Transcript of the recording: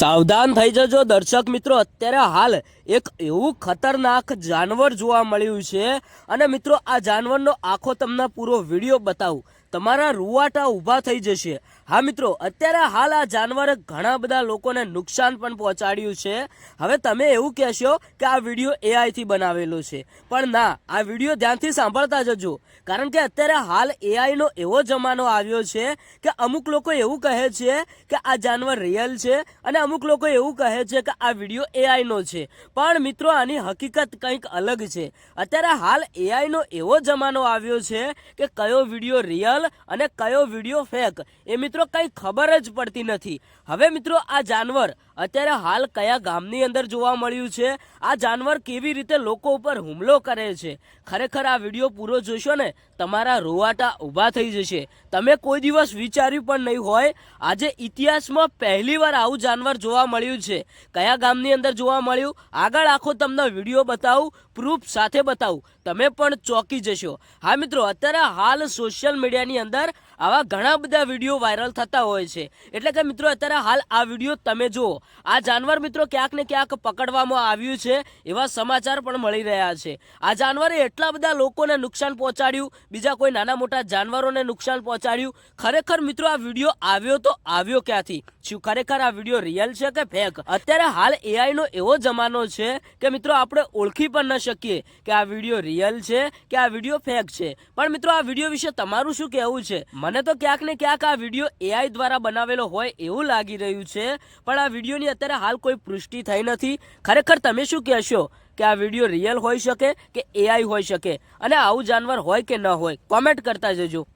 સાવધાન થઈ જજો દર્શક મિત્રો, અત્યારે હાલ એક એવું ખતરનાક જાનવર જોવા મળ્યું છે અને મિત્રો આ જાનવરનો આખો તમને પૂરો વિડીયો બતાવું, તમારા રૂવાટા ઊભા થઈ જશે। હા મિત્રો, અત્યારે હાલ આ જાનવરે ઘણા બધા લોકોને નુકસાન પણ પહોંચાડ્યું છે। હવે તમે એવું કહેશો કે આ વિડીયો એઆઈ થી બનાવેલો છે, પણ ના, આ વિડીયો ધ્યાનથી સાંભળતા જજો, કારણ કે અત્યારે હાલ એઆઈ નો એવો જમાનો આવ્યો છે કે અમુક લોકો એવું કહે છે કે આ જાનવર રિયલ છે અને અમુક લોકો એવું કહે છે કે આ વિડીયો એઆઈ નો છે, પણ મિત્રો આની હકીકત કંઈક અલગ છે। અત્યારે હાલ એઆઈ નો એવો જમાનો આવ્યો છે કે કયો વિડીયો રિયલ અને કયો વિડીયો ફેક એ મિત્રો કઈ ખબર જ પડતી નથી। હવે મિત્રો આ જાનવર અત્યારે હાલ કયા ગામની અંદર જોવા મળ્યું છે, આ જાનવર કેવી રીતે લોકો ઉપર હુમલો કરે છે, ખરેખર આ વિડીયો પૂરો જોશો ને તમારા રોવાટા ઊભા થઈ જશે। તમે કોઈ દિવસ વિચાર્યું પણ નહીં હોય આજે ઇતિહાસમાં પહેલીવાર આવું જાનવર જોવા મળ્યું છે। કયા ગામની અંદર જોવા મળ્યું આગળ આખો તમને વિડીયો બતાવું, પ્રૂફ સાથે બતાવું, તમે પણ ચોંકી જશો। હા મિત્રો, અત્યારે હાલ સોશિયલ મીડિયાની અંદર આવા ઘણા બધા વિડીયો વાયરલ થતા હોય છે, એટલે કે મિત્રો અત્યારે હાલ આ વિડીયો તમે જુઓ, આ જાનવર મિત્રો ક્યાંક ને ક્યાંક પકડવામાં આવ્યું છે એવા સમાચાર પણ મળી રહ્યા છે। આ જાનવરે એટલા બધા લોકોને નુકસાન પહોંચાડ્યું, બીજા કોઈ નાના મોટા જાનવરોને નુકસાન પહોંચાડ્યું। ખરેખર મિત્રો આ વિડીયો આવ્યો તો આવ્યો ક્યાંથી? શું ખરેખર આ વિડીયો રિયલ છે કે ફેક? અત્યારે હાલ એઆઈ નો એવો જમાનો છે કે મિત્રો આપણે ઓળખી પણ ન શકીએ કે આ વિડીયો રિયલ છે કે આ વિડીયો ફેક છે। પણ મિત્રો આ વિડીયો વિશે તમારું શું કહેવું છે? મને તો ક્યાંક ને ક્યાંક આ વિડીયો એઆઈ દ્વારા બનાવેલો હોય એવું લાગી રહ્યું છે, પણ આ વિડીયોની અત્યારે હાલ કોઈ પુષ્ટિ થઈ નથી। ખરેખર તમે શું કહેશો કે આ વિડીયો રિયલ હોઈ શકે કે એઆઈ હોઈ શકે, અને આવું જાનવર હોય કે ન હોય, કોમેન્ટ કરતા જજો।